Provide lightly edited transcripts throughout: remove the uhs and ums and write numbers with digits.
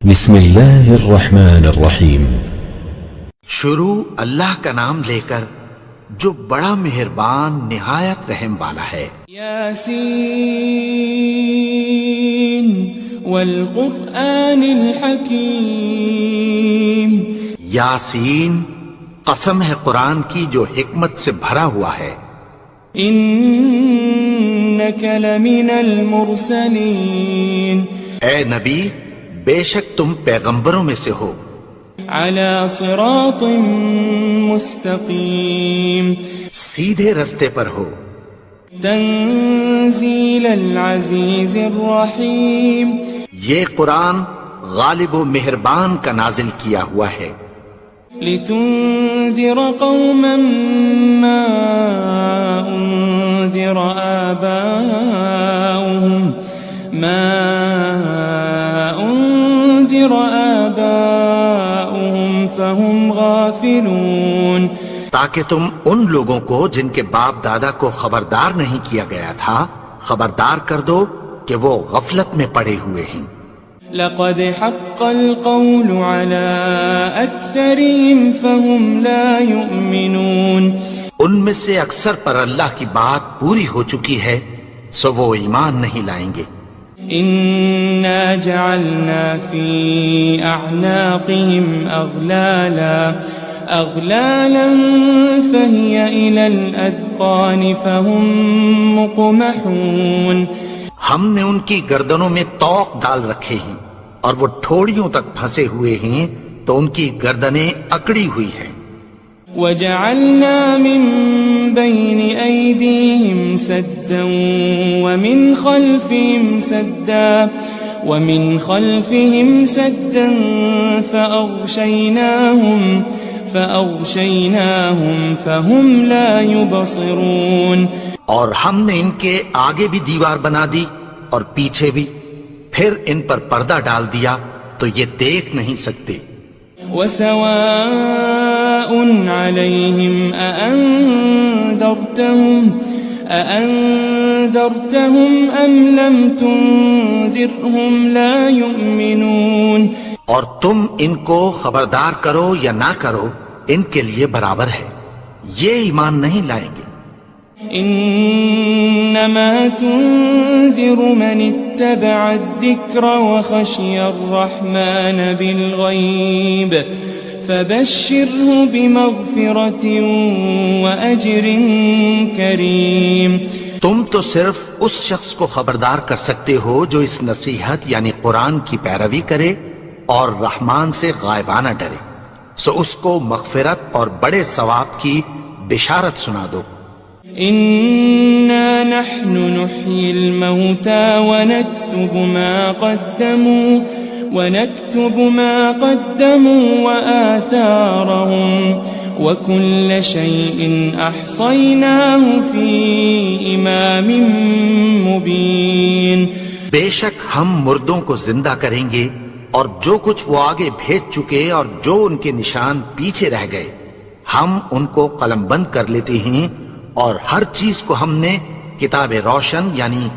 بسم اللہ الرحمن الرحیم۔ شروع اللہ کا نام لے کر جو بڑا مہربان نہایت رحم والا ہے۔ یاسین والقرآن الحکیم۔ یاسین، قسم ہے قرآن کی جو حکمت سے بھرا ہوا ہے۔ انک لمن المرسلین۔ اے نبی، بے شک تم پیغمبروں میں سے ہو۔ علی صراط مستقیم۔ سیدھے رستے پر ہو۔ تنزیل العزیز الرحیم۔ یہ قرآن غالب و مہربان کا نازل کیا ہوا ہے۔ لتنذر قوما ما انذر آباؤهم فهم غافلون۔ تاکہ تم ان لوگوں کو جن کے باپ دادا کو خبردار نہیں کیا گیا تھا خبردار کر دو کہ وہ غفلت میں پڑے ہوئے ہیں۔ لقد حق القول على اکثرهم فهم لا يؤمنون۔ ان میں سے اکثر پر اللہ کی بات پوری ہو چکی ہے سو وہ ایمان نہیں لائیں گے۔ انا جعلنا في اعناقهم اغلالا فهي الى الاذقان فهم مقمحون۔ ہم نے ان کی گردنوں میں طوق ڈال رکھے ہیں اور وہ ٹھوڑیوں تک پھنسے ہوئے ہیں تو ان کی گردنیں اکڑی ہوئی ہیں۔ وجعلنا من بين أيديهم سدا ومن خلفهم سدا فأغشيناهم فهم لا يبصرون۔ اور ہم نے ان کے آگے بھی دیوار بنا دی اور پیچھے بھی، پھر ان پر پردہ ڈال دیا تو یہ دیکھ نہیں سکتے۔ وسواء عليهم أأنذرتهم أم لم تنذرهم لا يؤمنون۔ اور تم ان کو خبردار کرو یا نہ کرو ان کے لیے برابر ہے، یہ ایمان نہیں لائیں گے۔ انما تنذر من اتبع الذکر وخشی الرحمن بالغیب فبشره بمغفرة واجر کریم۔ تم تو صرف اس شخص کو خبردار کر سکتے ہو جو اس نصیحت یعنی قرآن کی پیروی کرے اور رحمان سے غائبانہ ڈرے، سو اس کو مغفرت اور بڑے ثواب کی بشارت سنا دو۔ إنا نحن نحيي الموتى ونكتب ما قدموا وآثارهم وكل شيء أحصيناه في إمام مبين۔ بے شک ہم مردوں کو زندہ کریں گے اور جو کچھ وہ آگے بھیج چکے اور جو ان کے نشان پیچھے رہ گئے ہم ان کو قلم بند کر لیتے ہیں، اور ہر چیز کو ہم نے کتاب روشن یعنی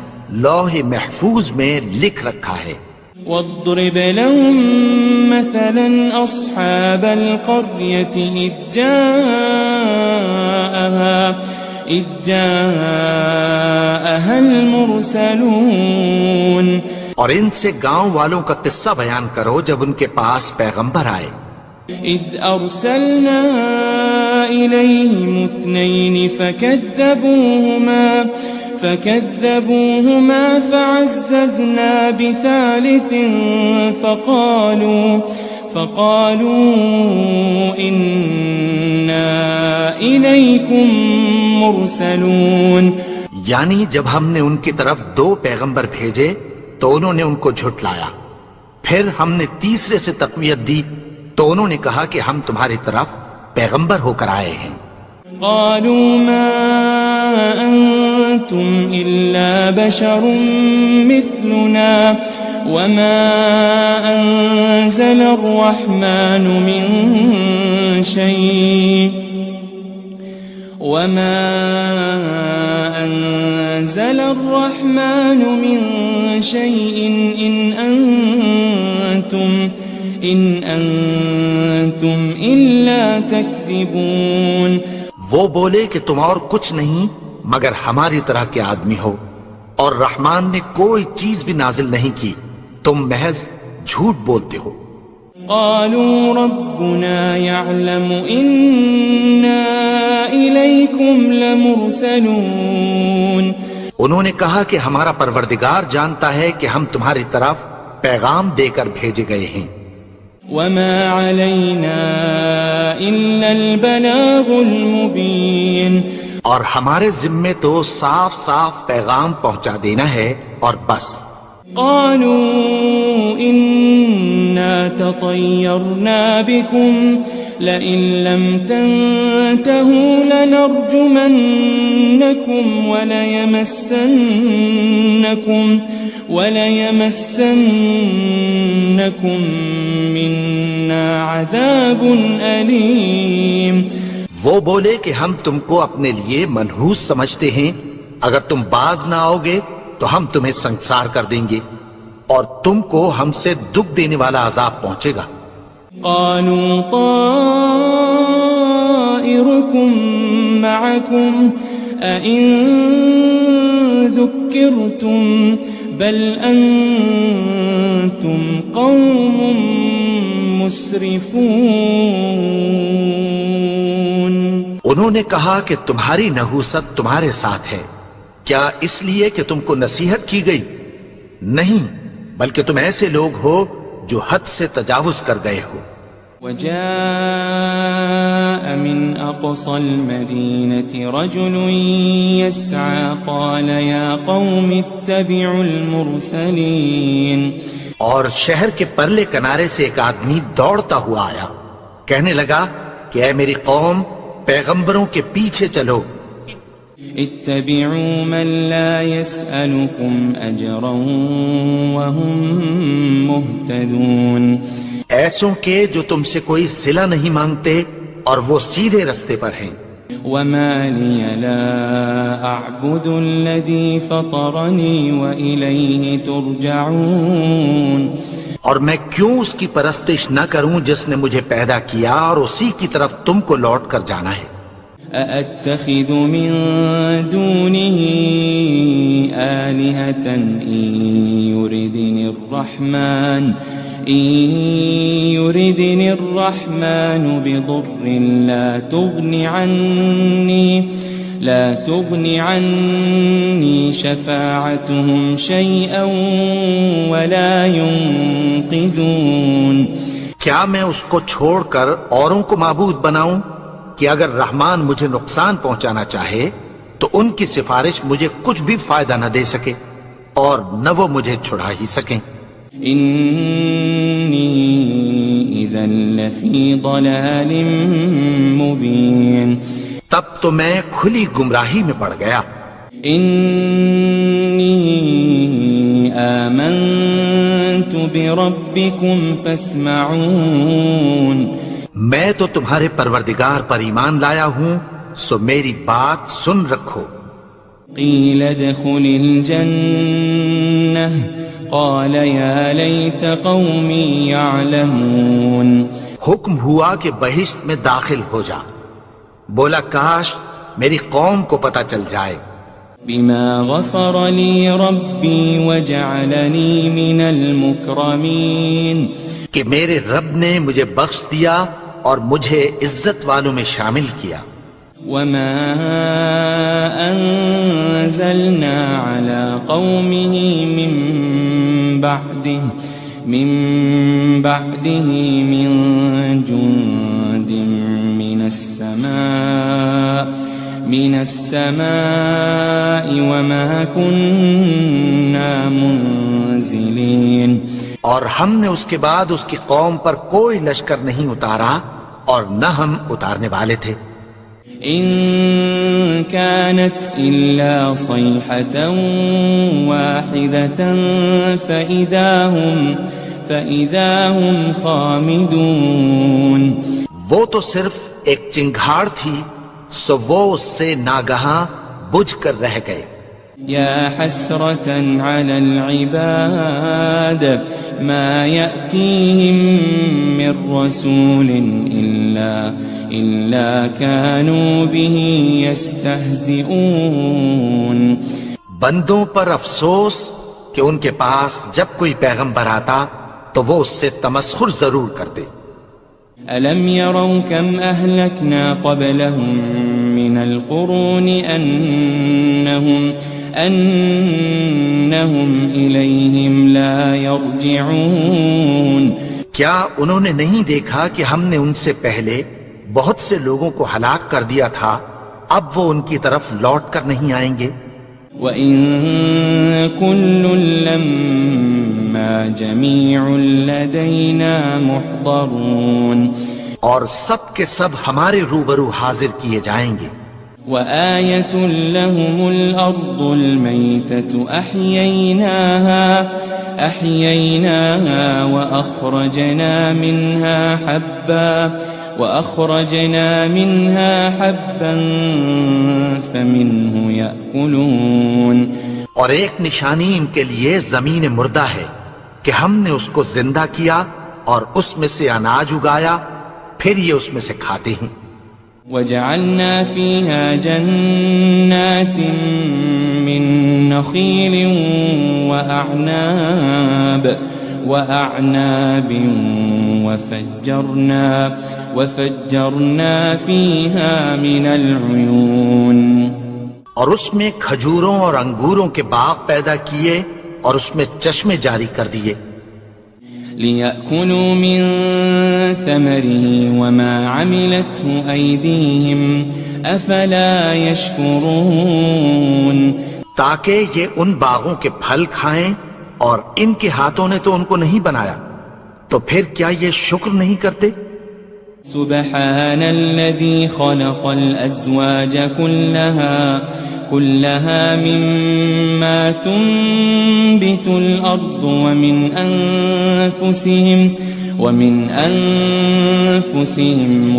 لوح محفوظ میں لکھ رکھا ہے۔ واضرب لهم مثلا أصحاب القرية إذ جاءها المرسلون۔ اور ان سے گاؤں والوں کا قصہ بیان کرو جب ان کے پاس پیغمبر آئے۔ إذ أرسلنا إليهم اثنين فكذبوهما فعززنا بثالث فقالوا إنا إليكم مرسلون۔ یعنی جب ہم نے ان کی طرف 2 پیغمبر بھیجے تو انہوں نے ان کو جھٹلایا، پھر ہم نے تیسرے سے تقویت دی تو انہوں نے کہا کہ ہم تمہاری طرف پیغمبر ہو کر آئے ہیں۔ قالوا ما أنتم إلا بشر مثلنا وما أنزل الرحمن من شيء إن أنتم أنتم إلا تكذبون. وہ بولے کہ تم اور کچھ نہیں مگر ہماری طرح کے آدمی ہو، اور رحمان نے کوئی چیز بھی نازل نہیں کی، تم محض جھوٹ بولتے ہو. قالوا ربنا يعلم إنا إليكم لمرسلون. انہوں نے کہا کہ ہمارا پروردگار جانتا ہے کہ ہم تمہاری طرف پیغام دے کر بھیجے گئے ہیں. وما علينا إلا البلاغ المبين. اور ہمارے ذمے تو صاف صاف پیغام پہنچا دینا ہے اور بس. قالوا إنا تطيرنا بكم لئن لم تنتهوا لنرجمنكم وليمسنكم منا عذاب أليم. وہ بولے کہ ہم تم کو اپنے لیے منحوس سمجھتے ہیں، اگر تم باز نہ آؤ گے تو ہم تمہیں سنسار کر دیں گے اور تم کو ہم سے دکھ دینے والا عذاب پہنچے گا. قالوا طائركم معكم أئن ذكرتم بل أنتم قوم مسرفون. انہوں نے کہا کہ تمہاری نحوست تمہارے ساتھ ہے، کیا اس لیے کہ تم کو نصیحت کی گئی؟ نہیں، بلکہ تم ایسے لوگ ہو جو حد سے تجاوز کر گئے ہو. وجاء من أقصى المدينة رجل يسعى قال يا قوم اتبعوا المرسلين. اور شہر کے پرلے کنارے سے ایک آدمی دوڑتا ہوا آیا، کہنے لگا کہ اے میری قوم، پیغمبروں کے پیچھے چلو. اتبعوا من لا يسألكم أجرا وهم مهتدون. ایسوں کے جو تم سے کوئی صلہ نہیں مانگتے اور وہ سیدھے رستے پر ہیں. وما لي لا أعبد الذي فطرني وإليه ترجعون. اور میں کیوں اس کی پرستش نہ کروں جس نے مجھے پیدا کیا اور اسی کی طرف تم کو لوٹ کر جانا ہے. أأتخذ من دونه آلهة إن يردني الرحمن بضر لا تغن عني شفاعتهم شيئا ولا ينقذون. کیا میں اس کو چھوڑ کر اوروں کو معبود بناؤں کہ اگر رحمان مجھے نقصان پہنچانا چاہے تو ان کی سفارش مجھے کچھ بھی فائدہ نہ دے سکے اور نہ وہ مجھے چھڑا ہی سکیں. إني إذا لفي ضلال مبين. تب تو میں کھلی گمراہی میں پڑ گیا. إني آمنت بربكم فاسمعون. میں تو تمہارے پروردگار پر ایمان لایا ہوں، سو میری بات سن رکھو. قيل ادخل الجنة قال يا ليت قومي يعلمون. حکم ہوا کہ بہشت میں داخل ہو جا. بولا کاش میری قوم کو پتہ چل جائے. بما غفر لي ربي وجعلني من المكرمين. کہ میرے رب نے مجھے بخش دیا اور مجھے عزت والوں میں شامل کیا. وما أنزلنا على قومه من بعده من جند من السماء وما كنا منزلين. اور ہم نے اس کے بعد اس کی قوم پر کوئی لشکر نہیں اتارا اور نہ ہم اتارنے والے تھے. إن كانت إلا صيحة واحدة فإذا هم خامدون. وہ تو صرف ایک چنگھاڑ تھی، سو وہ اس سے ناگہاں بجھ کر رہ گئے. يا حسرة على العباد ما يأتيهم من رسول إلا كانوا به يستهزئون. بندوں پر افسوس کہ ان کے پاس جب کوئی پیغمبر آتا تو وہ اس سے تمسخر ضرور کرتے. ألم يروا كم أهلكنا قبلهم من القرون أنهم إليهم لا يرجعون. کیا انہوں نے نہیں دیکھا کہ ہم نے ان سے پہلے بہت سے لوگوں کو ہلاک کر دیا تھا، اب وہ ان کی طرف لوٹ کر نہیں آئیں گے. وَإِن كُلٌّ لَمَّا جَمِيعٌ لَدَيْنَا مُحْضَرُونَ. اور سب کے سب ہمارے روبرو حاضر کیے جائیں گے. وآية لهم الأرض الميتة أحييناها وأخرجنا منها حبا فمنه يأكلون. اور ایک نشانی ان کے لیے زمین مردہ ہے کہ ہم نے اس کو زندہ کیا اور اس میں سے اناج اگایا، پھر یہ اس میں سے کھاتے ہیں. وجعلنا فيها جنات من نخيل وأعناب وفجرنا فيها من العيون. اور اس میں کھجوروں اور انگوروں کے باغ پیدا کیے اور اس میں چشمے جاری کر دیے. لِيَأْكُلُوا مِن ثَمَرِهِ وَمَا عَمِلَتْهُ أَيْدِيهِمْ أَفَلَا يَشْكُرُونَ. تاکہ یہ ان باغوں کے پھل کھائیں اور ان کے ہاتھوں نے تو ان کو نہیں بنایا، تو پھر کیا یہ شکر نہیں کرتے؟ سبحان الذي خلق الأزواج كلها مما تنبت الأرض ومن أنفسهم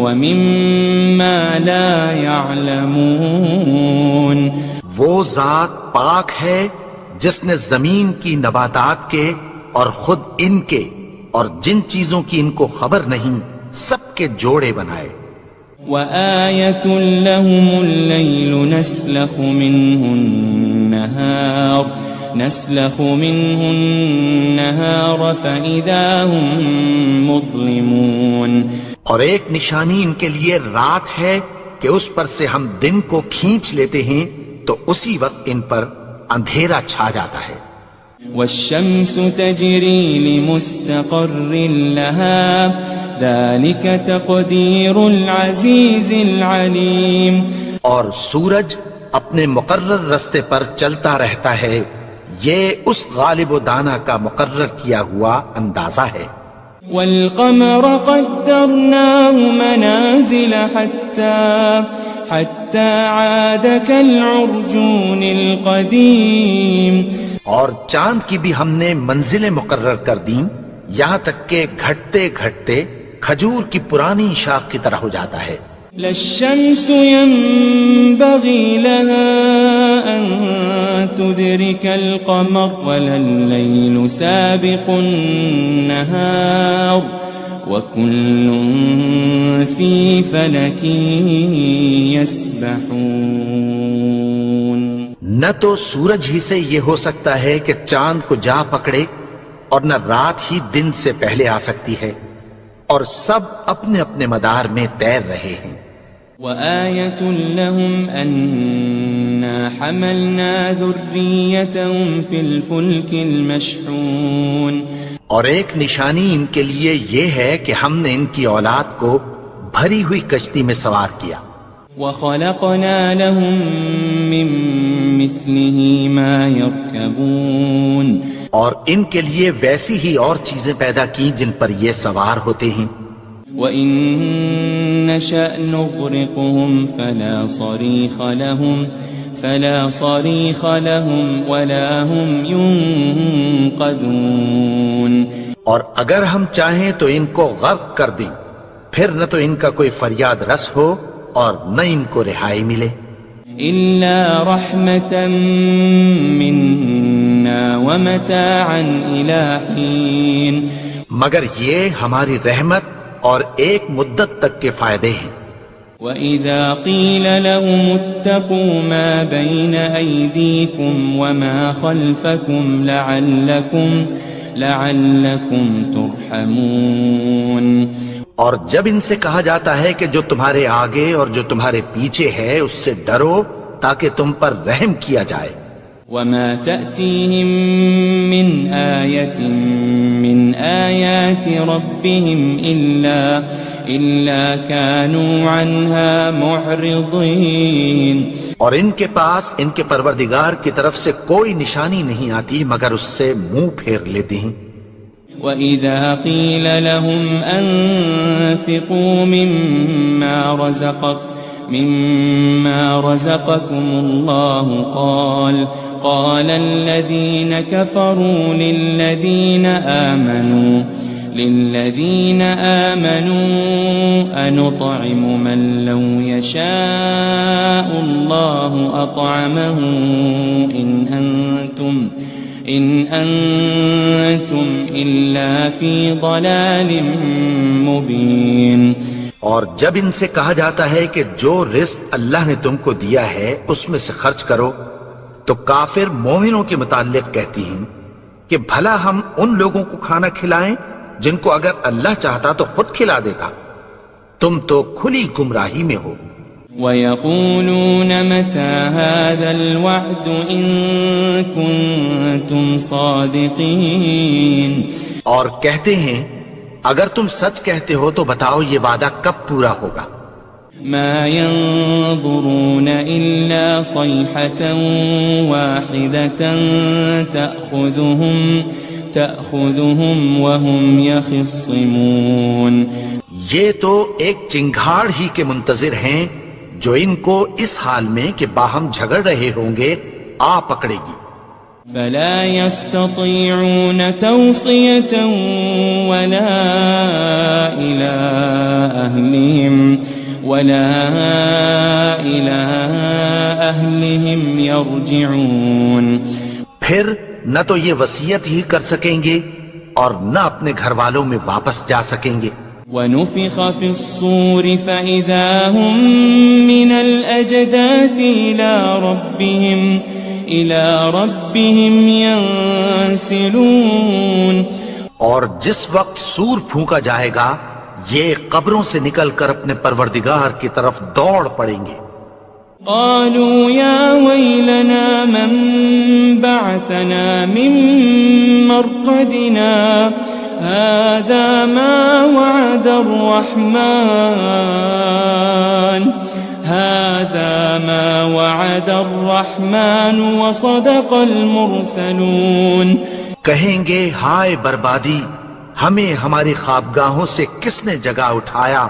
ومما لا يعلمون. وہ ذات پاک ہے جس نے زمین کی نباتات کے اور خود ان کے اور جن چیزوں کی ان کو خبر نہیں سب کے جوڑے بنائے. وآية لهم الليل نسلخ منه النهار فإذا هم مظلمون. اور ایک نشانی ان کے لیے رات ہے کہ اس پر سے ہم دن کو کھینچ لیتے ہیں تو اسی وقت ان پر اندھیرا چھا جاتا ہے. والشمس تجري لمستقر لها ذلك تقدير العزيز العليم. اور سورج اپنے مقرر رستے پر چلتا رہتا ہے، یہ اس غالب و دانا کا مقرر کیا ہوا اندازہ ہے. والقمر قدرناه منازل حتى عاد كالعرجون القديم. اور چاند کی بھی ہم نے منزلیں مقرر کر دیں یہاں تک کہ گھٹتے گھٹتے کھجور کی پرانی شاخ کی طرح ہو جاتا ہے. لا الشمس ينبغي لها أن تدرك القمر ولا الليل سابق النهار وكل في فلك يسبحون. نہ تو سورج ہی سے یہ ہو سکتا ہے کہ چاند کو جا پکڑے اور نہ رات ہی دن سے پہلے آ سکتی ہے، اور سب اپنے اپنے مدار میں تیر رہے ہیں. وآية لهم أنا حملنا ذريتهم في الفلك المشحون. اور ایک نشانی ان کے لیے یہ ہے کہ ہم نے ان کی اولاد کو بھری ہوئی کشتی میں سوار کیا. وخلقنا لهم من مثله ما يركبون. اور ان کے لیے ویسی ہی اور چیزیں پیدا کی جن پر یہ سوار ہوتے ہیں. وَإِن نَّشَأْ نُغْرِقْهُمْ فَلَا صَرِيخَ لَهُمْ وَلَا هُمْ يُنقَذُونَ. اور اگر ہم چاہیں تو ان کو غرق کر دیں، پھر نہ تو ان کا کوئی فریاد رس ہو اور نہ ان کو رہائی ملے. إلا رحمة منا ومتاعا إلى حين مگر یہ ہماری رحمت اور ایک مدت تک کے فائدے ہیں. وَإِذَا قِيلَ لَهُمُ اتَّقُوا مَا بَيْنَ أَيْدِيكُمْ وَمَا خَلْفَكُمْ لَعَلَّكُمْ تُرْحَمُونَ. اور جب ان سے کہا جاتا ہے کہ جو تمہارے آگے اور جو تمہارے پیچھے ہے اس سے ڈرو تاکہ تم پر رحم کیا جائے. وَمَا تَأْتِيهِم مِّنْ آيَةٍ مِّنْ آيَاتِ رَبِّهِمْ إِلَّا كَانُوا عَنْهَا مُعْرِضِينَ. اور ان کے پاس ان کے پروردگار کی طرف سے کوئی نشانی نہیں آتی مگر اس سے منہ پھیر لیتے ہیں. وَإِذَا قِيلَ لَهُمْ أَنفِقُوا مِمَّا رَزَقَكُمُ اللَّهُ قَالَ الَّذِينَ كَفَرُوا لِلَّذِينَ آمَنُوا أَنُطْعِمُ مَن لَّوْ يَشَاءُ اللَّهُ أَطْعَمَهُ إِنْ أَنْتُمْ إِلَّا فِي ضَلَالٍ مُبِينٍ. اور جب ان سے کہا جاتا ہے کہ جو رزق اللہ نے تم کو دیا ہے اس میں سے خرچ کرو تو کافر مومنوں کے متعلق کہتی ہیں کہ بھلا ہم ان لوگوں کو کھانا کھلائیں جن کو اگر اللہ چاہتا تو خود کھلا دیتا. تم تو کھلی گمراہی میں ہو. وَيَقُولُونَ مَتَى هَذَا الْوَعْدُ إِن كُنتُمْ صَادِقِينَ. اور کہتے ہیں اگر تم سچ کہتے ہو تو بتاؤ یہ وعدہ کب پورا ہوگا. مَا يَنظُرُونَ إِلَّا صَيْحَةً وَاحِدَةً تَأْخُذُهُمْ وَهُمْ يَخِصِّمُونَ. یہ تو ایک چنگھاڑ ہی کے منتظر ہیں جو ان کو اس حال میں کہ باہم جھگڑ رہے ہوں گے آ پکڑے گی. فَلَا يَسْتَطِيعُونَ تَوْصِيَةً وَلَا إِلَىٰ أَهْلِهِمْ يَرْجِعُونَ. پھر نہ تو یہ وصیت ہی کر سکیں گے اور نہ اپنے گھر والوں میں واپس جا سکیں گے. وَنُفِخَ فِي الصُّورِ فَإِذَا هُم مِّنَ الْأَجْدَاثِ إِلَىٰ رَبِّهِمْ يَنسِلُونَ. اور جس وقت سور پھونکا جائے گا یہ قبروں سے نکل کر اپنے پروردگار کی طرف دوڑ پڑیں گے. قالوا يا ويلنا من بعثنا من مرقدنا هذا ما وعد الرحمن وصدق المرسلون. کہیں گے ہائے بربادی، ہمیں ہماری خوابگاہوں سے کس نے جگا اٹھایا.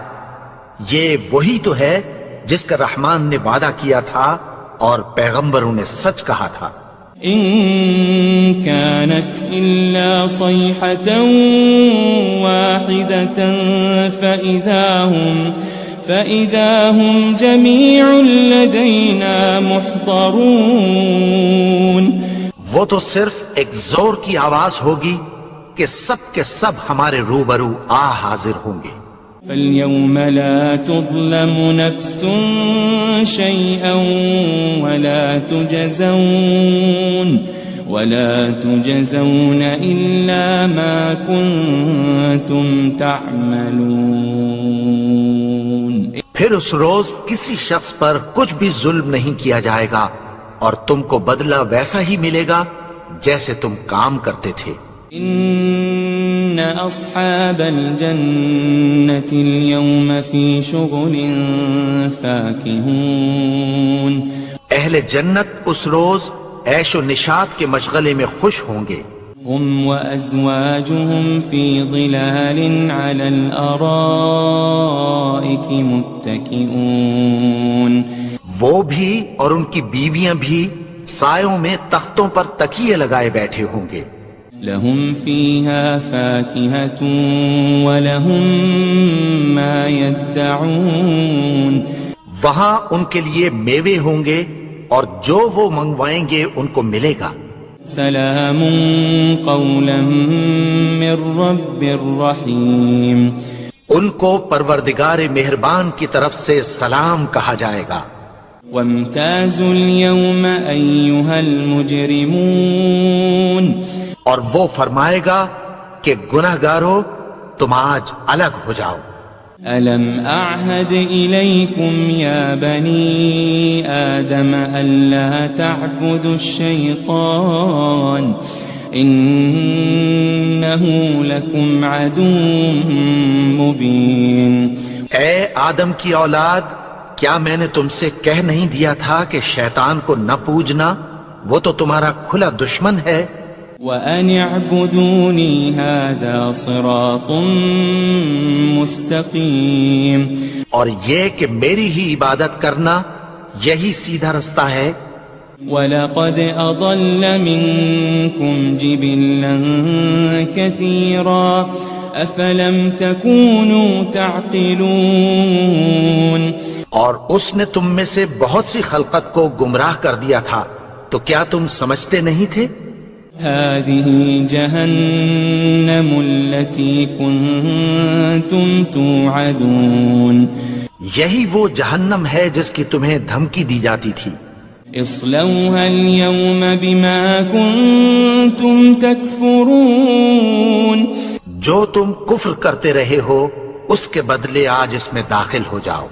یہ وہی تو ہے جس کا رحمان نے وعدہ کیا تھا اور پیغمبروں نے سچ کہا تھا. إن كانت إلا صيحة واحدة فإذا هم جميع لدينا محضرون. وہ تو صرف ایک زور کی آواز ہوگی کہ سب کے سب ہمارے روبرو آ حاضر ہوں گے. فَالْيَوْمَ لَا تُظْلَمُ نَفْسٌ شَيْئًا وَلَا تُجْزَوْنَ إِلَّا مَا كُنتُمْ تَعْمَلُونَ. پھر اس روز کسی شخص پر کچھ بھی ظلم نہیں کیا جائے گا اور تم کو بدلہ ویسا ہی ملے گا جیسے تم کام کرتے تھے. إن أصحاب الجنة اليوم في شغل فاكهون. اہل جنت اس روز عیش و نشاط کے مشغلے میں خوش ہوں گے. هم وأزواجهم في ظلال على الأرائك متكئون. وہ بھی اور ان کی بیویاں بھی سایوں میں تختوں پر تکیے لگائے بیٹھے ہوں گے. لهم فيها فاكهة ولهم ما يدعون. وہاں ان کے لیے میوے ہوں گے اور جو وہ منگوائیں گے ان کو ملے گا. سلام قولا من رب الرحیم. ان کو پروردگار مہربان کی طرف سے سلام کہا جائے گا. وامتازوا اليوم أيها المجرمون. اور وہ فرمائے گا کہ گنہگارو تم آج الگ ہو جاؤ. ألم أعهد إليكم يا بني آدم ألا تعبدوا الشيطان إنه لكم عدو مبين. اے آدم کی اولاد، کیا میں نے تم سے کہہ نہیں دیا تھا کہ شیطان کو نہ پوجنا، وہ تو تمہارا کھلا دشمن ہے. وَأَنِ اعْبُدُونِي هَذَا صِرَاطٌ مُسْتَقِيمٌ. اور یہ کہ میری ہی عبادت کرنا یہی سیدھا رستہ ہے. وَلَقَدْ أَضَلَّ مِنكُمْ جِبِلًّا كَثِيرًا أَفَلَمْ تَكُونُوا تَعْقِلُونَ. اور اس نے تم میں سے بہت سی خلقت کو گمراہ کر دیا تھا، تو کیا تم سمجھتے نہیں تھے؟ هذه جهنم التي كنتم توعدون. یہی وہ جہنم ہے جس کی تمہیں دھمکی دی جاتی تھی. اصلوها اليوم بما كنتم تكفرون. جو تم کفر کرتے رہے ہو اس کے بدلے آج اس میں داخل ہو جاؤ.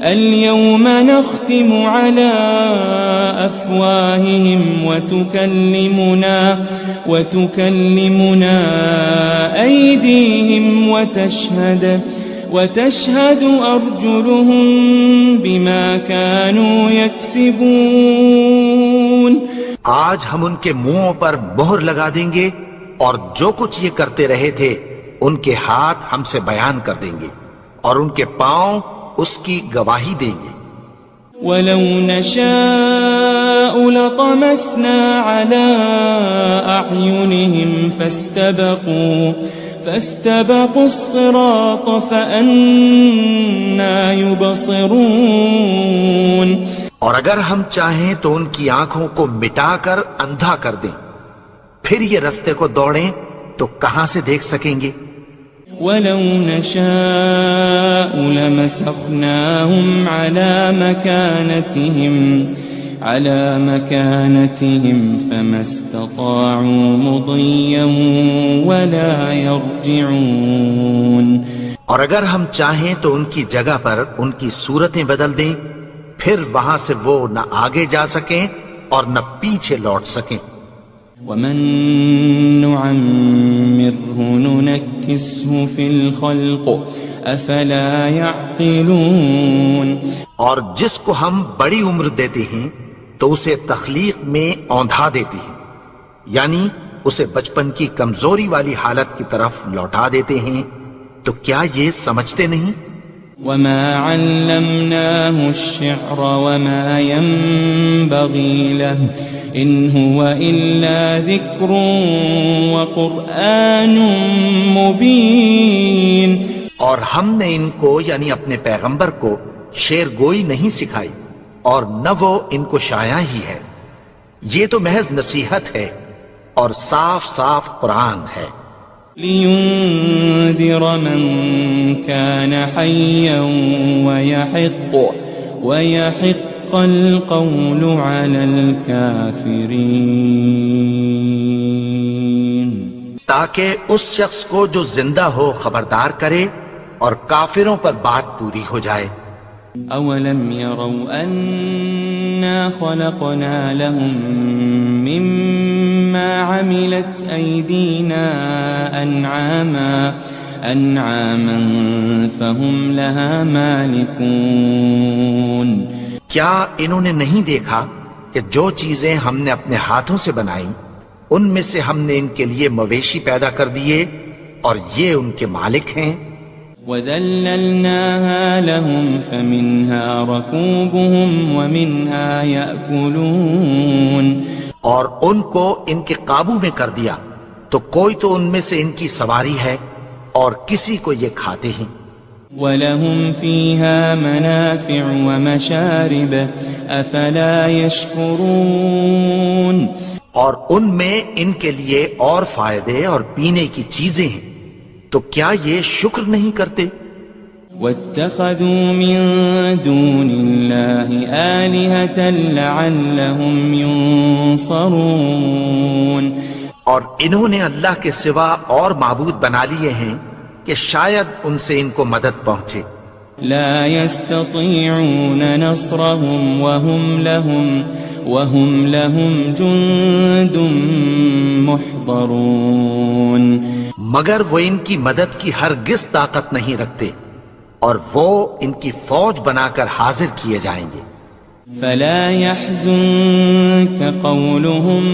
اليوم نختم على أفواههم وتكلمنا أيديهم وتشهد أرجلهم بما كانوا يكسبون. آج ہم ان کے منہوں پر مہر لگا دیں گے اور جو کچھ یہ کرتے رہے تھے ان کے ہاتھ ہم سے بیان کر دیں گے اور ان کے پاؤں اس کی گواہی دیں گے. وَلَوْ نَشَاءُ لَطَمَسْنَا عَلَىٰ أَعْيُنِهِمْ فَاسْتَبَقُوا الصِّرَاطَ فَأَنَّىٰ يُبْصِرُونَ. اور اگر ہم چاہیں تو ان کی آنکھوں کو مٹا کر اندھا کر دیں، پھر یہ رستے کو دوڑیں تو کہاں سے دیکھ سکیں گے. وَلَوْ نَشَاءُ لَمَسَخْنَاهُمْ عَلَى مَكَانَتِهِمْ فَمَا اسْتَطَاعُوا مُضِيًّا وَلَا يَرْجِعُونَ. اور اگر ہم چاہیں تو ان کی جگہ پر ان کی صورتیں بدل دیں، پھر وہاں سے وہ نہ آگے جا سکیں اور نہ پیچھے لوٹ سکیں. وَمَن نُعَمِّرْهُ نُنَكِّسْهُ فِي الْخَلْقِ أَفَلَا يَعْقِلُونَ. اور جس کو ہم بڑی عمر دیتے ہیں تو اسے تخلیق میں اوندھا دیتے ہیں، یعنی اسے بچپن کی کمزوری والی حالت کی طرف لوٹا دیتے ہیں. تو کیا یہ سمجھتے نہیں؟ وَمَا عَلَّمْنَاهُ الشِّعْرَ وَمَا يَنبَغِي لَهُ إِنْ هُوَ إِلَّا ذِكْرٌ وَقُرْآنٌ مُبِينٌ. اور ہم نے ان کو یعنی اپنے پیغمبر کو شعر گوئی نہیں سکھائی اور نہ وہ ان کو شایع ہی ہے، یہ تو محض نصیحت ہے اور صاف صاف قرآن ہے. لِيُنذِرَ مَن كَانَ حَيًّا وَيَحِقَّ الْقَوْلُ عَلَى الْكَافِرِينَ. تاکہ اس شخص کو جو زندہ ہو خبردار کرے اور کافروں پر بات پوری ہو جائے. أَوَلَمْ يَرَوْا أَنَّا خَلَقْنَا لَهُم مِّمَّا عَمِلَتْ أَيْدِينَا أَنْعَامًا فَهُمْ لَهَا مَالِكُونَ. کیا انہوں نے نہیں دیکھا کہ جو چیزیں ہم نے اپنے ہاتھوں سے بنائیں ان میں سے ہم نے ان کے لیے مویشی پیدا کر دیے اور یہ ان کے مالک ہیں. وَذَلَّلْنَاهَا لَهُمْ فَمِنْهَا رَكُوبُهُمْ وَمِنْهَا يَأْكُلُونَ. اور ان کو ان کے قابو میں کر دیا تو کوئی تو ان میں سے ان کی سواری ہے اور کسی کو یہ کھاتے ہیں. وَلَهُمْ فِيهَا مَنَافِعُ وَمَشَارِبُ أَفَلَا يَشْكُرُونَ اور ان میں ان کے لیے اور فائدے اور پینے کی چیزیں ہیں، تو کیا یہ شکر نہیں کرتے؟ وَاتَّخَذُوا مِن دُونِ اللَّهِ آلِهَةً لَعَلَّهُمْ يُنصَرُونَ اور انہوں نے اللہ کے سوا اور معبود بنا لیے ہیں کہ شاید ان سے ان کو مدد پہنچے۔ لا يستطيعون نصرهم وهم لهم جند محضرون مگر وہ ان کی مدد کی ہرگز طاقت نہیں رکھتے، اور وہ ان کی فوج بنا کر حاضر کیے جائیں گے۔ فلا يحزنك قولهم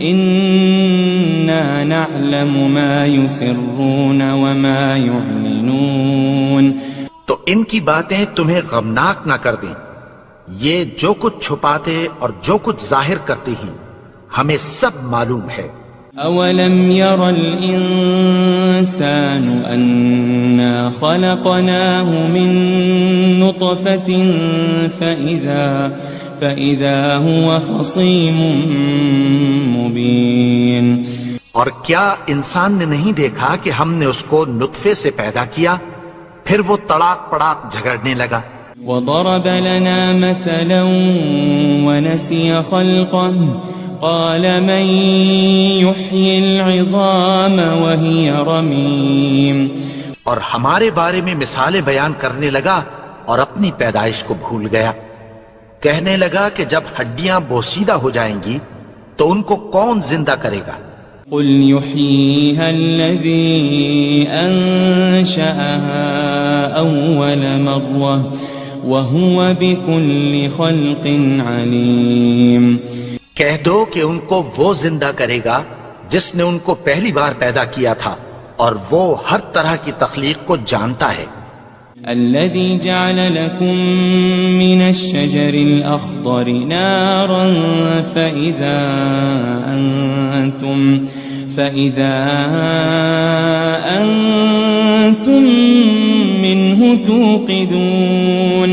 إنا نعلم ما يسرون وما يعلنون تو ان کی باتیں تمہیں غمناک نہ کر دیں، یہ جو کچھ چھپاتے اور جو کچھ ظاہر کرتے ہیں ہمیں سب معلوم ہے۔ أولم ير الإنسان أنا خلقناه من نطفة فإذا هو خصيم مبين اور کیا انسان نے نہیں دیکھا کہ ہم نے اس کو نطفے سے پیدا کیا، پھر وہ تڑاک پڑاک جھگڑنے لگا۔ وضرب لنا مثلا ونسي خلقه قال من يحيي العظام وهي رميم اور ہمارے بارے میں مثالیں بیان کرنے لگا اور اپنی پیدائش کو بھول گیا، کہنے لگا کہ جب ہڈیاں بوسیدہ ہو جائیں گی تو ان کو کون زندہ کرے گا؟ قل يحييها الذي أنشأها أول مرة وهو بكل خلق عليم کہہ دو کہ ان کو وہ زندہ کرے گا جس نے ان کو پہلی بار پیدا کیا تھا، اور وہ ہر طرح کی تخلیق کو جانتا ہے۔ الذي جعل لكم من الشجر الأخضر نارا فإذا أنتم منه توقدون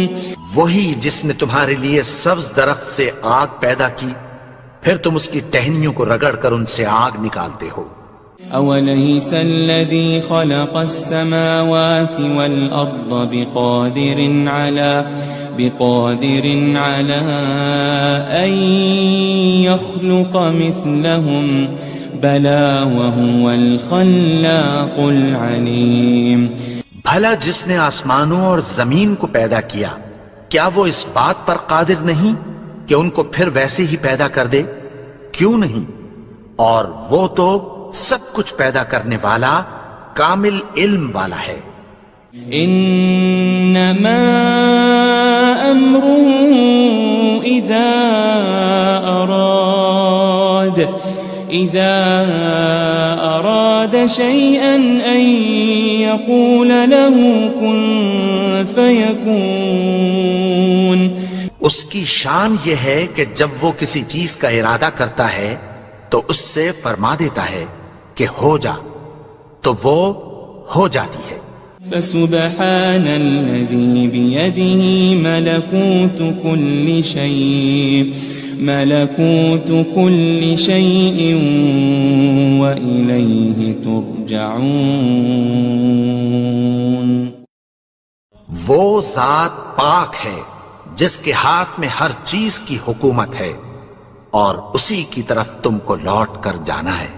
وہی جس نے تمہارے لیے سبز درخت سے آگ پیدا کی، پھر تم اس کی ٹہنیوں کو رگڑ کر ان سے آگ نکالتے ہو۔ أوليس الذي خلق السماوات والأرض بقادر على أن يخلق مثلهم بلى وهو الخلاق العليم بھلا جس نے آسمانوں اور زمین کو پیدا کیا، کیا وہ اس بات پر قادر نہیں کہ ان کو پھر ویسے ہی پیدا کر دے؟ کیوں نہیں؟ اور وہ تو سب کچھ پیدا کرنے والا، کامل علم والا ہے۔ انما امره اذا اراد شيئا ان يقول له كن فيكون اس کی شان یہ ہے کہ جب وہ کسی چیز کا ارادہ کرتا ہے تو اس سے فرما دیتا ہے کہ ہو جا، تو وہ ہو جاتی ہے۔ فسبحان الذي بيده ملكوت كل شيء وإليه ترجعون وہ ذات پاک ہے جس کے ہاتھ میں ہر چیز کی حکومت ہے، اور اسی کی طرف تم کو لوٹ کر جانا ہے۔